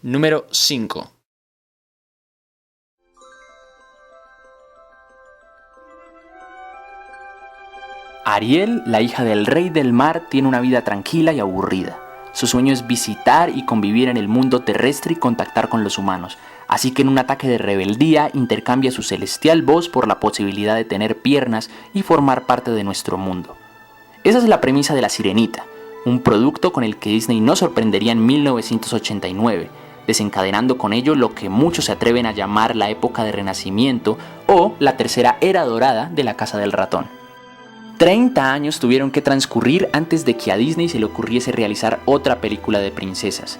Número 5. Ariel, la hija del rey del mar, tiene una vida tranquila y aburrida. Su sueño es visitar y convivir en el mundo terrestre y contactar con los humanos, así que en un ataque de rebeldía intercambia su celestial voz por la posibilidad de tener piernas y formar parte de nuestro mundo. Esa es la premisa de La Sirenita, un producto con el que Disney nos sorprendería en 1989, desencadenando con ello lo que muchos se atreven a llamar la época de Renacimiento o la tercera era dorada de la Casa del Ratón. 30 años tuvieron que transcurrir antes de que a Disney se le ocurriese realizar otra película de princesas.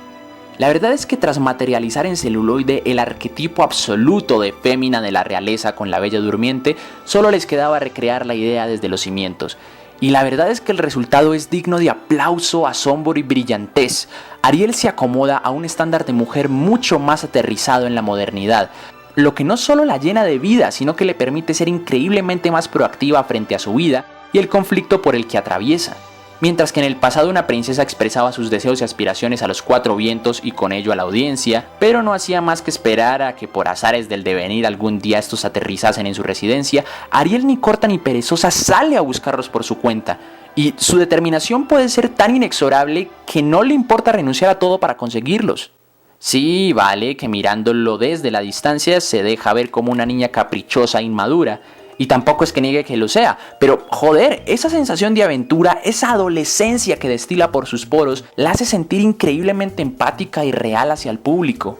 La verdad es que tras materializar en celuloide el arquetipo absoluto de fémina de la realeza con la Bella Durmiente, solo les quedaba recrear la idea desde los cimientos. Y la verdad es que el resultado es digno de aplauso, asombro y brillantez. Ariel se acomoda a un estándar de mujer mucho más aterrizado en la modernidad, lo que no solo la llena de vida, sino que le permite ser increíblemente más proactiva frente a su vida y el conflicto por el que atraviesa. Mientras que en el pasado una princesa expresaba sus deseos y aspiraciones a los cuatro vientos y con ello a la audiencia, pero no hacía más que esperar a que por azares del devenir algún día estos aterrizasen en su residencia, Ariel ni corta ni perezosa sale a buscarlos por su cuenta, y su determinación puede ser tan inexorable que no le importa renunciar a todo para conseguirlos. Sí, vale, que mirándolo desde la distancia se deja ver como una niña caprichosa e inmadura, y tampoco es que niegue que lo sea, pero joder, esa sensación de aventura, esa adolescencia que destila por sus poros, la hace sentir increíblemente empática y real hacia el público.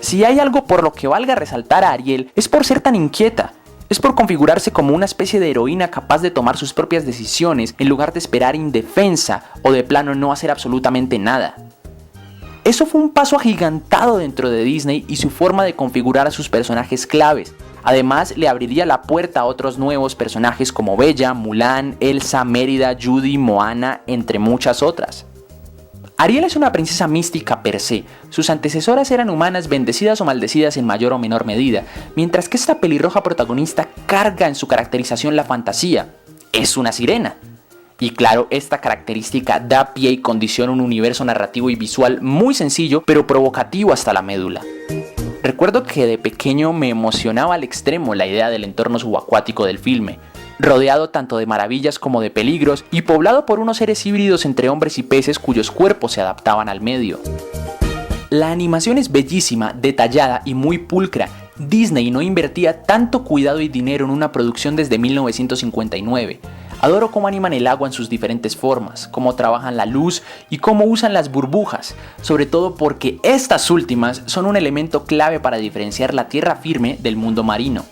Si hay algo por lo que valga resaltar a Ariel, es por ser tan inquieta. Es por configurarse como una especie de heroína capaz de tomar sus propias decisiones en lugar de esperar indefensa o de plano no hacer absolutamente nada. Eso fue un paso agigantado dentro de Disney y su forma de configurar a sus personajes claves. Además, le abriría la puerta a otros nuevos personajes como Bella, Mulan, Elsa, Mérida, Judy, Moana, entre muchas otras. Ariel es una princesa mística per se. Sus antecesoras eran humanas bendecidas o maldecidas en mayor o menor medida, mientras que esta pelirroja protagonista carga en su caracterización la fantasía. Es una sirena. Y claro, esta característica da pie y condiciona un universo narrativo y visual muy sencillo, pero provocativo hasta la médula. Recuerdo que de pequeño me emocionaba al extremo la idea del entorno subacuático del filme, rodeado tanto de maravillas como de peligros y poblado por unos seres híbridos entre hombres y peces cuyos cuerpos se adaptaban al medio. La animación es bellísima, detallada y muy pulcra. Disney no invertía tanto cuidado y dinero en una producción desde 1959. Adoro cómo animan el agua en sus diferentes formas, cómo trabajan la luz y cómo usan las burbujas, sobre todo porque estas últimas son un elemento clave para diferenciar la tierra firme del mundo marino.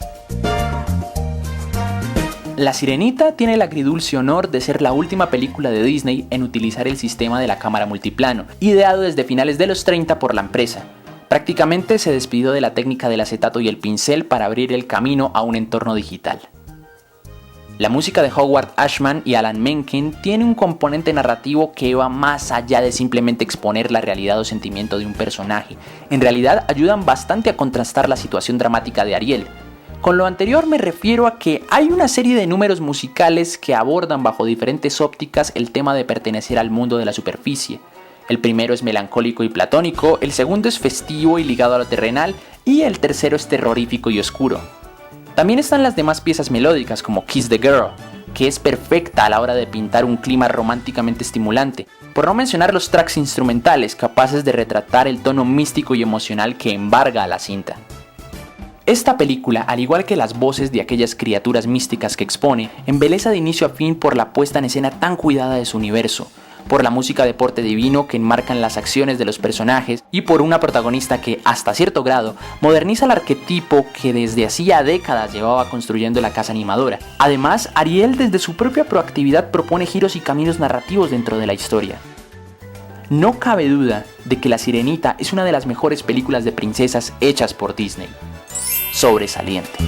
La Sirenita tiene el agridulce honor de ser la última película de Disney en utilizar el sistema de la cámara multiplano, ideado desde finales de los 30 por la empresa. Prácticamente se despidió de la técnica del acetato y el pincel para abrir el camino a un entorno digital. La música de Howard Ashman y Alan Menken tiene un componente narrativo que va más allá de simplemente exponer la realidad o sentimiento de un personaje. En realidad ayudan bastante a contrastar la situación dramática de Ariel. Con lo anterior me refiero a que hay una serie de números musicales que abordan bajo diferentes ópticas el tema de pertenecer al mundo de la superficie. El primero es melancólico y platónico, el segundo es festivo y ligado a lo terrenal, y el tercero es terrorífico y oscuro. También están las demás piezas melódicas como Kiss the Girl, que es perfecta a la hora de pintar un clima románticamente estimulante, por no mencionar los tracks instrumentales capaces de retratar el tono místico y emocional que embarga a la cinta. Esta película, al igual que las voces de aquellas criaturas místicas que expone, embeleza de inicio a fin por la puesta en escena tan cuidada de su universo, por la música de porte divino que enmarcan las acciones de los personajes y por una protagonista que, hasta cierto grado, moderniza el arquetipo que desde hacía décadas llevaba construyendo la casa animadora. Además, Ariel desde su propia proactividad propone giros y caminos narrativos dentro de la historia. No cabe duda de que La Sirenita es una de las mejores películas de princesas hechas por Disney. Sobresaliente.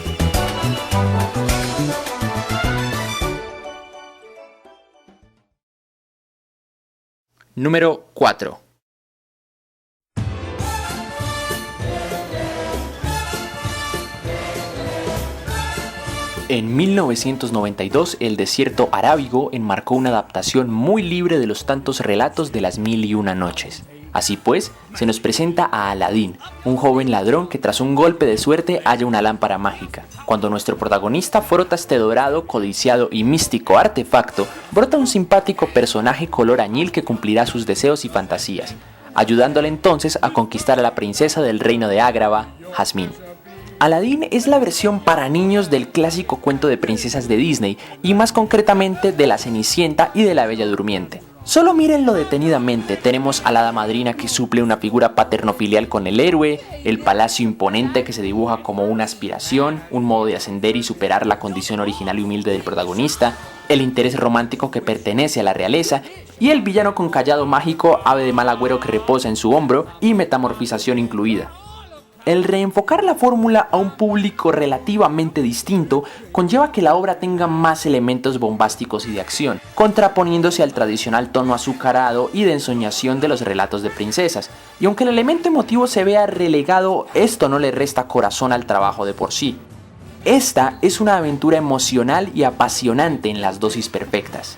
Número 4. En 1992, El desierto arábigo enmarcó una adaptación muy libre de los tantos relatos de las Mil y Una Noches. Así pues, se nos presenta a Aladín, un joven ladrón que tras un golpe de suerte halla una lámpara mágica. Cuando nuestro protagonista frota este dorado, codiciado y místico artefacto, brota un simpático personaje color añil que cumplirá sus deseos y fantasías, ayudándole entonces a conquistar a la princesa del reino de Agrabah, Jasmine. Aladín es la versión para niños del clásico cuento de princesas de Disney y más concretamente de la Cenicienta y de la Bella Durmiente. Solo mírenlo detenidamente, tenemos a la hada madrina que suple una figura paterno-filial con el héroe, el palacio imponente que se dibuja como una aspiración, un modo de ascender y superar la condición original y humilde del protagonista, el interés romántico que pertenece a la realeza, y el villano con cayado mágico, ave de mal agüero que reposa en su hombro y metamorfización incluida. El reenfocar la fórmula a un público relativamente distinto conlleva que la obra tenga más elementos bombásticos y de acción, contraponiéndose al tradicional tono azucarado y de ensoñación de los relatos de princesas. Y aunque el elemento emotivo se vea relegado, esto no le resta corazón al trabajo de por sí. Esta es una aventura emocional y apasionante en las dosis perfectas.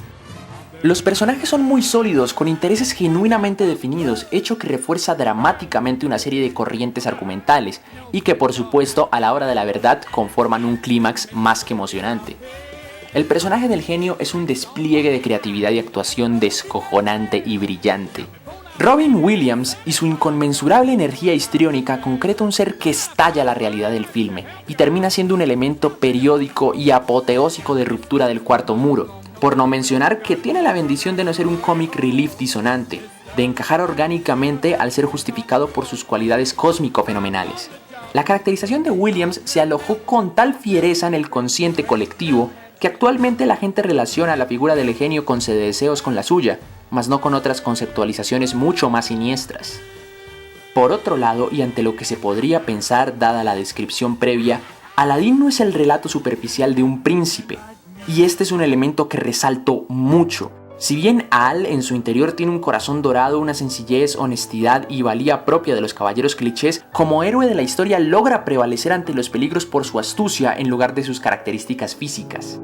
Los personajes son muy sólidos, con intereses genuinamente definidos, hecho que refuerza dramáticamente una serie de corrientes argumentales y que por supuesto a la hora de la verdad conforman un clímax más que emocionante. El personaje del genio es un despliegue de creatividad y actuación descojonante y brillante. Robin Williams y su inconmensurable energía histriónica concreta un ser que estalla la realidad del filme y termina siendo un elemento periódico y apoteósico de ruptura del cuarto muro. Por no mencionar que tiene la bendición de no ser un comic relief disonante, de encajar orgánicamente al ser justificado por sus cualidades cósmico-fenomenales. La caracterización de Williams se alojó con tal fiereza en el consciente colectivo que actualmente la gente relaciona la figura del genio con deseos con la suya, mas no con otras conceptualizaciones mucho más siniestras. Por otro lado, y ante lo que se podría pensar dada la descripción previa, Aladín no es el relato superficial de un príncipe, y este es un elemento que resalto mucho. Si bien Al en su interior tiene un corazón dorado, una sencillez, honestidad y valía propia de los caballeros clichés, como héroe de la historia logra prevalecer ante los peligros por su astucia en lugar de sus características físicas.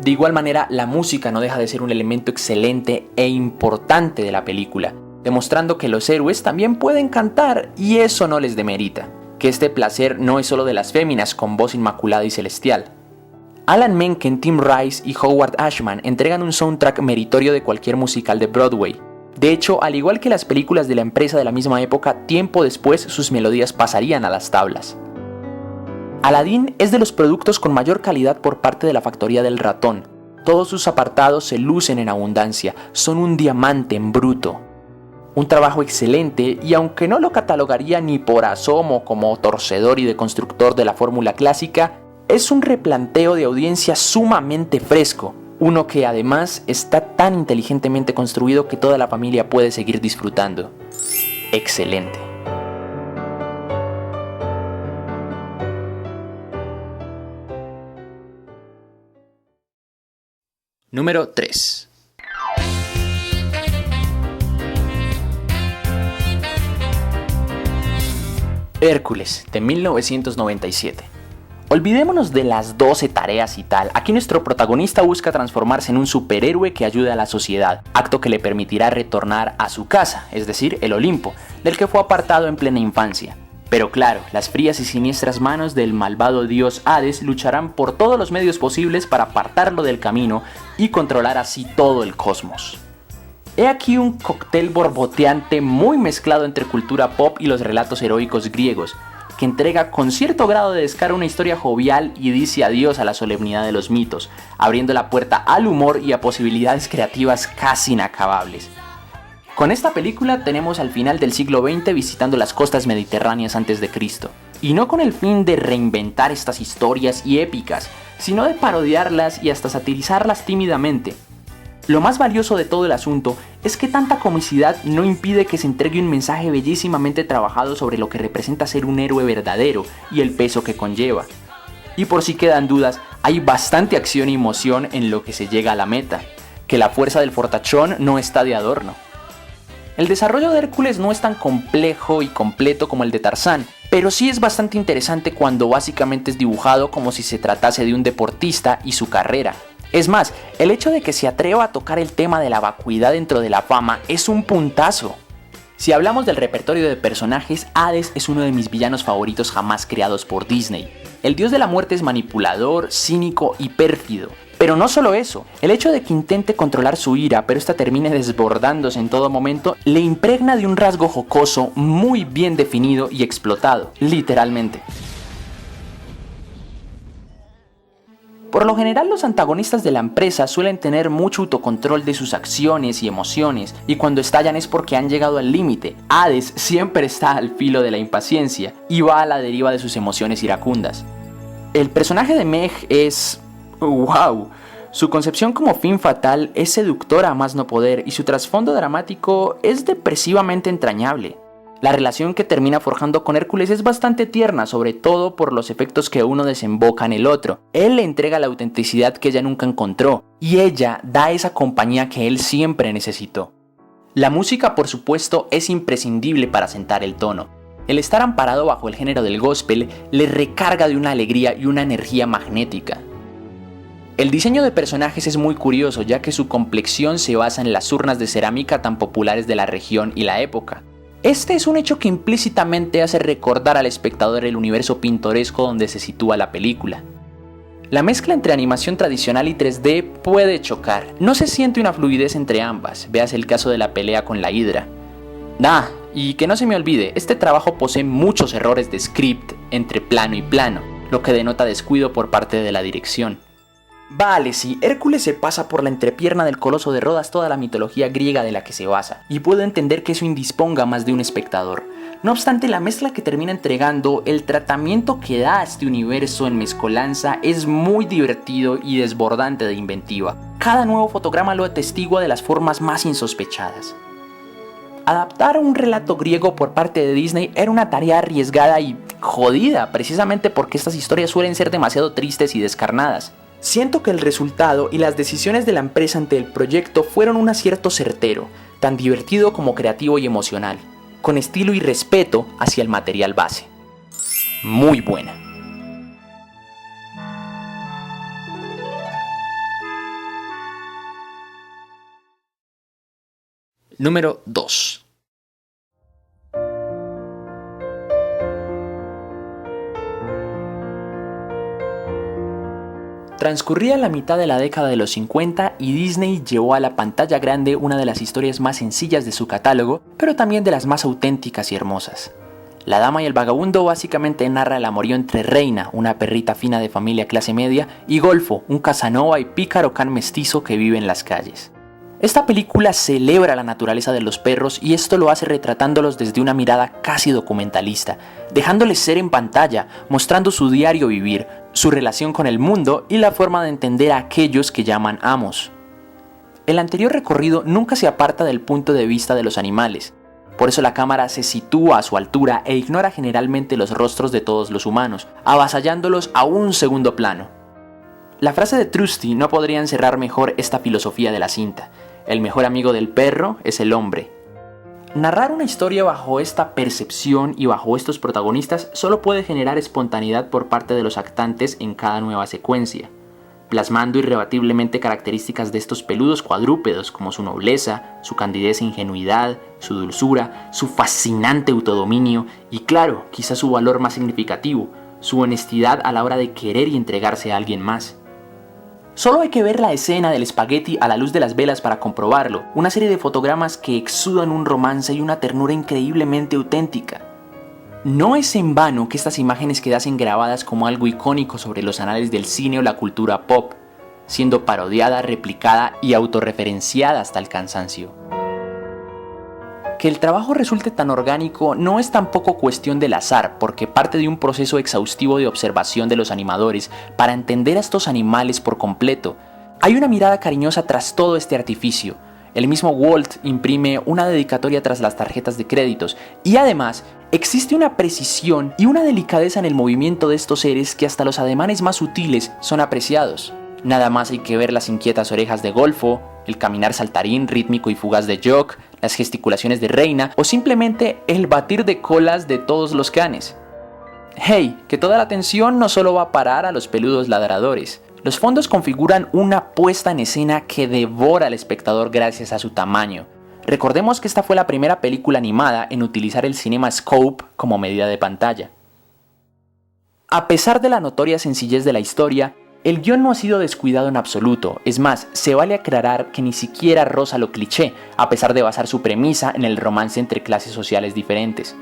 De igual manera, la música no deja de ser un elemento excelente e importante de la película, demostrando que los héroes también pueden cantar y eso no les demerita, que este placer no es solo de las féminas con voz inmaculada y celestial. Alan Menken, Tim Rice y Howard Ashman entregan un soundtrack meritorio de cualquier musical de Broadway. De hecho, al igual que las películas de la empresa de la misma época, tiempo después sus melodías pasarían a las tablas. Aladín es de los productos con mayor calidad por parte de la factoría del ratón. Todos sus apartados se lucen en abundancia, son un diamante en bruto. Un trabajo excelente y aunque no lo catalogaría ni por asomo como torcedor y deconstructor de la fórmula clásica, es un replanteo de audiencia sumamente fresco, uno que además está tan inteligentemente construido que toda la familia puede seguir disfrutando. Excelente. Número 3. Hércules, de 1997. Olvidémonos de las 12 tareas y tal, aquí nuestro protagonista busca transformarse en un superhéroe que ayude a la sociedad, acto que le permitirá retornar a su casa, es decir, el Olimpo, del que fue apartado en plena infancia. Pero claro, las frías y siniestras manos del malvado dios Hades lucharán por todos los medios posibles para apartarlo del camino y controlar así todo el cosmos. He aquí un cóctel borboteante muy mezclado entre cultura pop y los relatos heroicos griegos, que entrega con cierto grado de descaro una historia jovial y dice adiós a la solemnidad de los mitos, abriendo la puerta al humor y a posibilidades creativas casi inacabables. Con esta película tenemos al final del siglo XX visitando las costas mediterráneas antes de Cristo, y no con el fin de reinventar estas historias y épicas, sino de parodiarlas y hasta satirizarlas tímidamente. Lo más valioso de todo el asunto es que tanta comicidad no impide que se entregue un mensaje bellísimamente trabajado sobre lo que representa ser un héroe verdadero y el peso que conlleva. Y por si quedan dudas, hay bastante acción y emoción en lo que se llega a la meta, que la fuerza del fortachón no está de adorno. El desarrollo de Hércules no es tan complejo y completo como el de Tarzán, pero sí es bastante interesante cuando básicamente es dibujado como si se tratase de un deportista y su carrera. Es más, el hecho de que se atreva a tocar el tema de la vacuidad dentro de la fama es un puntazo. Si hablamos del repertorio de personajes, Hades es uno de mis villanos favoritos jamás creados por Disney. El dios de la muerte es manipulador, cínico y pérfido. Pero no solo eso, el hecho de que intente controlar su ira, pero esta termine desbordándose en todo momento, le impregna de un rasgo jocoso muy bien definido y explotado, literalmente. Por lo general, los antagonistas de la empresa suelen tener mucho autocontrol de sus acciones y emociones, y cuando estallan es porque han llegado al límite. Hades siempre está al filo de la impaciencia y va a la deriva de sus emociones iracundas. El personaje de Meg es... ¡wow! Su concepción como fin fatal es seductora a más no poder y su trasfondo dramático es depresivamente entrañable. La relación que termina forjando con Hércules es bastante tierna, sobre todo por los efectos que uno desemboca en el otro. Él le entrega la autenticidad que ella nunca encontró y ella da esa compañía que él siempre necesitó. La música, por supuesto, es imprescindible para sentar el tono. El estar amparado bajo el género del gospel le recarga de una alegría y una energía magnética. El diseño de personajes es muy curioso, ya que su complexión se basa en las urnas de cerámica tan populares de la región y la época. Este es un hecho que implícitamente hace recordar al espectador el universo pintoresco donde se sitúa la película. La mezcla entre animación tradicional y 3D puede chocar, no se siente una fluidez entre ambas, veas el caso de la pelea con la Hidra. Y que no se me olvide, este trabajo posee muchos errores de script entre plano y plano, lo que denota descuido por parte de la dirección. Vale, sí, Hércules se pasa por la entrepierna del coloso de Rodas toda la mitología griega de la que se basa, y puedo entender que eso indisponga más de un espectador. No obstante, la mezcla que termina entregando, el tratamiento que da a este universo en mezcolanza es muy divertido y desbordante de inventiva. Cada nuevo fotograma lo atestigua de las formas más insospechadas. Adaptar un relato griego por parte de Disney era una tarea arriesgada y jodida, precisamente porque estas historias suelen ser demasiado tristes y descarnadas. Siento que el resultado y las decisiones de la empresa ante el proyecto fueron un acierto certero, tan divertido como creativo y emocional, con estilo y respeto hacia el material base. Muy buena. Número 2. Transcurría la mitad de la década de los 50 y Disney llevó a la pantalla grande una de las historias más sencillas de su catálogo, pero también de las más auténticas y hermosas. La Dama y el Vagabundo básicamente narra el amorío entre Reina, una perrita fina de familia clase media, y Golfo, un Casanova y pícaro can mestizo que vive en las calles. Esta película celebra la naturaleza de los perros y esto lo hace retratándolos desde una mirada casi documentalista, dejándoles ser en pantalla, mostrando su diario vivir, su relación con el mundo y la forma de entender a aquellos que llaman amos. El anterior recorrido nunca se aparta del punto de vista de los animales, por eso la cámara se sitúa a su altura e ignora generalmente los rostros de todos los humanos, avasallándolos a un segundo plano. La frase de Trusty no podría encerrar mejor esta filosofía de la cinta. El mejor amigo del perro es el hombre. Narrar una historia bajo esta percepción y bajo estos protagonistas solo puede generar espontaneidad por parte de los actantes en cada nueva secuencia, plasmando irrebatiblemente características de estos peludos cuadrúpedos como su nobleza, su candidez e ingenuidad, su dulzura, su fascinante autodominio y claro, quizás su valor más significativo, su honestidad a la hora de querer y entregarse a alguien más. Solo hay que ver la escena del espagueti a la luz de las velas para comprobarlo, una serie de fotogramas que exudan un romance y una ternura increíblemente auténtica. No es en vano que estas imágenes quedasen grabadas como algo icónico sobre los anales del cine o la cultura pop, siendo parodiada, replicada y autorreferenciada hasta el cansancio. Que el trabajo resulte tan orgánico no es tampoco cuestión del azar, porque parte de un proceso exhaustivo de observación de los animadores para entender a estos animales por completo. Hay una mirada cariñosa tras todo este artificio. El mismo Walt imprime una dedicatoria tras las tarjetas de créditos y además existe una precisión y una delicadeza en el movimiento de estos seres que hasta los ademanes más sutiles son apreciados. Nada más hay que ver las inquietas orejas de Golfo, el caminar saltarín, rítmico y fugaz de Jock, las gesticulaciones de Reina o simplemente el batir de colas de todos los canes. Hey, que toda la atención no solo va a parar a los peludos ladradores, Los fondos configuran una puesta en escena que devora al espectador gracias a su tamaño. Recordemos que esta fue la primera película animada en utilizar el CinemaScope como medida de pantalla. A pesar de la notoria sencillez de la historia, el guión no ha sido descuidado en absoluto. Es más, se vale aclarar que ni siquiera roza lo cliché, a pesar de basar su premisa en el romance entre clases sociales diferentes.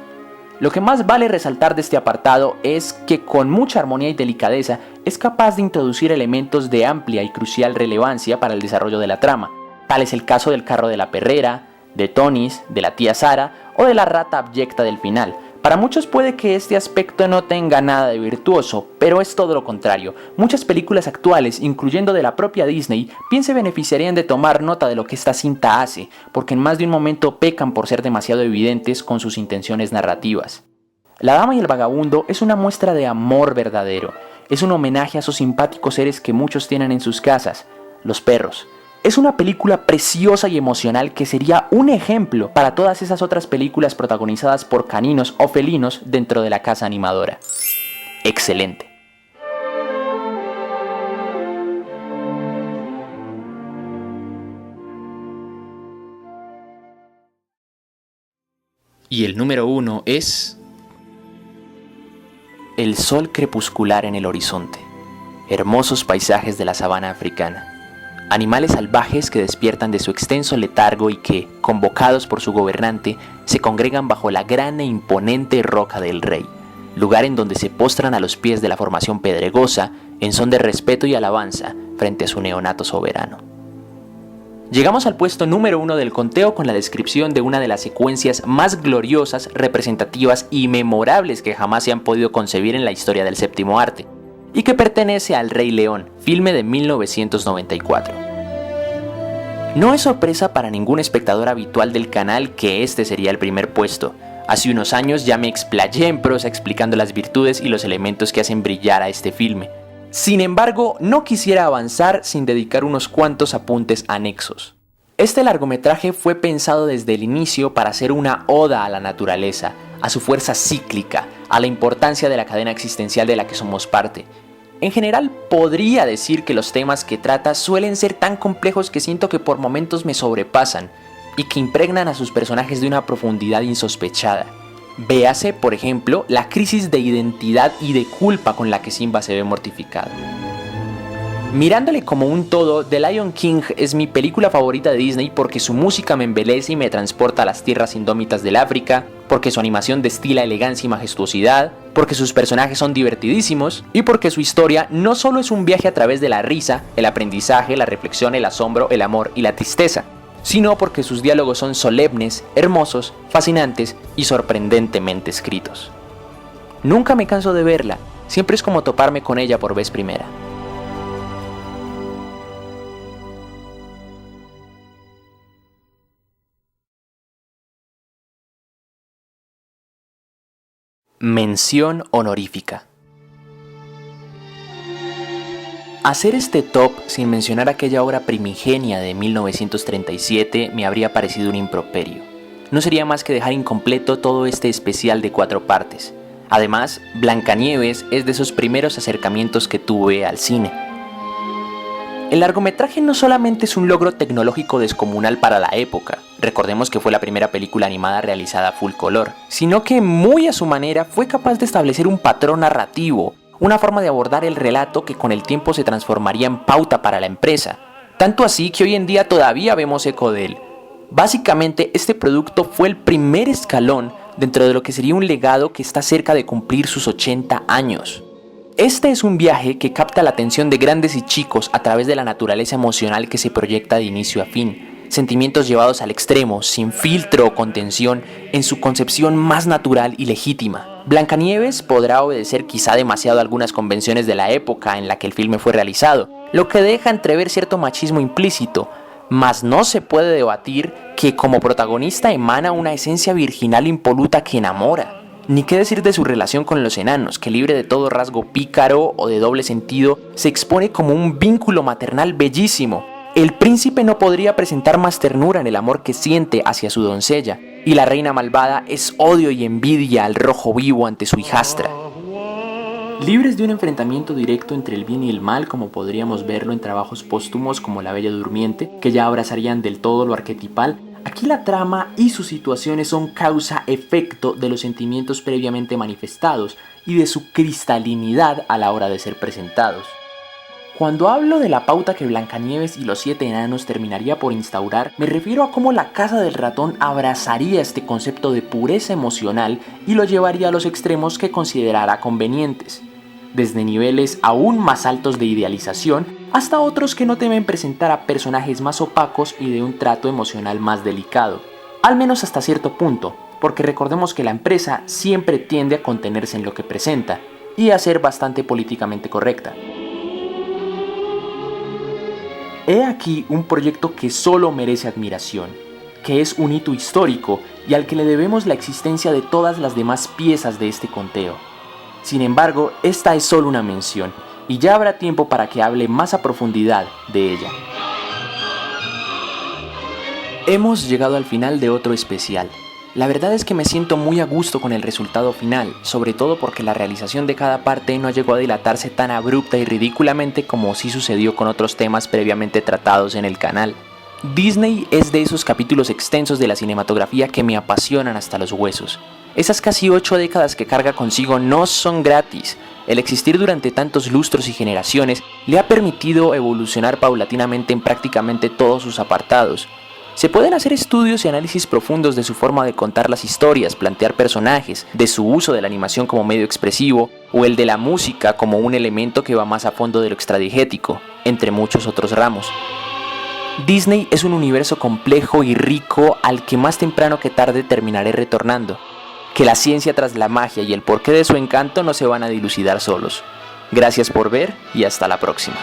Lo que más vale resaltar de este apartado es que con mucha armonía y delicadeza es capaz de introducir elementos de amplia y crucial relevancia para el desarrollo de la trama. Tal es el caso del carro de la perrera, de Tonis, de la tía Sara o de la rata abyecta del final. Para muchos puede que este aspecto no tenga nada de virtuoso, pero es todo lo contrario. Muchas películas actuales, incluyendo de la propia Disney, bien se beneficiarían de tomar nota de lo que esta cinta hace, porque en más de un momento pecan por ser demasiado evidentes con sus intenciones narrativas. La Dama y el Vagabundo es una muestra de amor verdadero. Es un homenaje a esos simpáticos seres que muchos tienen en sus casas, los perros. Es una película preciosa y emocional que sería un ejemplo para todas esas otras películas protagonizadas por caninos o felinos dentro de la casa animadora. Excelente. Y el número 1 es el sol crepuscular en el horizonte. Hermosos paisajes de la sabana africana. Animales salvajes que despiertan de su extenso letargo y que, convocados por su gobernante, se congregan bajo la gran e imponente Roca del Rey, lugar en donde se postran a los pies de la formación pedregosa en son de respeto y alabanza frente a su neonato soberano. Llegamos al puesto número 1 del conteo con la descripción de una de las secuencias más gloriosas, representativas y memorables que jamás se han podido concebir en la historia del séptimo arte, y que pertenece al Rey León, filme de 1994. No es sorpresa para ningún espectador habitual del canal que este sería el primer puesto. Hace unos años ya me explayé en prosa explicando las virtudes y los elementos que hacen brillar a este filme. Sin embargo, no quisiera avanzar sin dedicar unos cuantos apuntes anexos. Este largometraje fue pensado desde el inicio para ser una oda a la naturaleza, a su fuerza cíclica, a la importancia de la cadena existencial de la que somos parte. En general, podría decir que los temas que trata suelen ser tan complejos que siento que por momentos me sobrepasan y que impregnan a sus personajes de una profundidad insospechada. Véase, por ejemplo, la crisis de identidad y de culpa con la que Simba se ve mortificado. Mirándole como un todo, The Lion King es mi película favorita de Disney porque su música me embelece y me transporta a las tierras indómitas del África, porque su animación destila elegancia y majestuosidad, porque sus personajes son divertidísimos y porque su historia no solo es un viaje a través de la risa, el aprendizaje, la reflexión, el asombro, el amor y la tristeza, sino porque sus diálogos son solemnes, hermosos, fascinantes y sorprendentemente escritos. Nunca me canso de verla, siempre es como toparme con ella por vez primera. Mención honorífica. Hacer este top sin mencionar aquella obra primigenia de 1937 me habría parecido un improperio. No sería más que dejar incompleto todo este especial de 4 partes. Además, Blancanieves es de esos primeros acercamientos que tuve al cine. El largometraje no solamente es un logro tecnológico descomunal para la época, recordemos que fue la primera película animada realizada a full color, sino que muy a su manera fue capaz de establecer un patrón narrativo, una forma de abordar el relato que con el tiempo se transformaría en pauta para la empresa, tanto así que hoy en día todavía vemos eco de él. Básicamente, este producto fue el primer escalón dentro de lo que sería un legado que está cerca de cumplir sus 80 años. Este es un viaje que capta la atención de grandes y chicos a través de la naturaleza emocional que se proyecta de inicio a fin, sentimientos llevados al extremo, sin filtro o contención, en su concepción más natural y legítima. Blancanieves podrá obedecer quizá demasiado a algunas convenciones de la época en la que el filme fue realizado, lo que deja entrever cierto machismo implícito, mas no se puede debatir que como protagonista emana una esencia virginal impoluta que enamora. Ni qué decir de su relación con los enanos, que libre de todo rasgo pícaro o de doble sentido, se expone como un vínculo maternal bellísimo. El príncipe no podría presentar más ternura en el amor que siente hacia su doncella, y la reina malvada es odio y envidia al rojo vivo ante su hijastra. libres de un enfrentamiento directo entre el bien y el mal, como podríamos verlo en trabajos póstumos como La Bella Durmiente, que ya abrazarían del todo lo arquetipal. Aquí la trama y sus situaciones son causa-efecto de los sentimientos previamente manifestados y de su cristalinidad a la hora de ser presentados. Cuando hablo de la pauta que Blancanieves y los 7 enanos terminaría por instaurar, me refiero a cómo la Casa del Ratón abrazaría este concepto de pureza emocional y lo llevaría a los extremos que considerará convenientes, desde niveles aún más altos de idealización hasta otros que no temen presentar a personajes más opacos y de un trato emocional más delicado, al menos hasta cierto punto, porque recordemos que la empresa siempre tiende a contenerse en lo que presenta y a ser bastante políticamente correcta. He aquí un proyecto que solo merece admiración, que es un hito histórico y al que le debemos la existencia de todas las demás piezas de este conteo. Sin embargo, esta es solo una mención, y ya habrá tiempo para que hable más a profundidad de ella. Hemos llegado al final de otro especial. La verdad es que me siento muy a gusto con el resultado final, sobre todo porque la realización de cada parte no llegó a dilatarse tan abrupta y ridículamente como sí sucedió con otros temas previamente tratados en el canal. Disney es de esos capítulos extensos de la cinematografía que me apasionan hasta los huesos. Esas casi 8 décadas que carga consigo no son gratis. El existir durante tantos lustros y generaciones le ha permitido evolucionar paulatinamente en prácticamente todos sus apartados. Se pueden hacer estudios y análisis profundos de su forma de contar las historias, plantear personajes, de su uso de la animación como medio expresivo, o el de la música como un elemento que va más a fondo de lo extradigético, entre muchos otros ramos. Disney es un universo complejo y rico al que más temprano que tarde terminaré retornando, que la ciencia tras la magia y el porqué de su encanto no se van a dilucidar solos. Gracias por ver y hasta la próxima.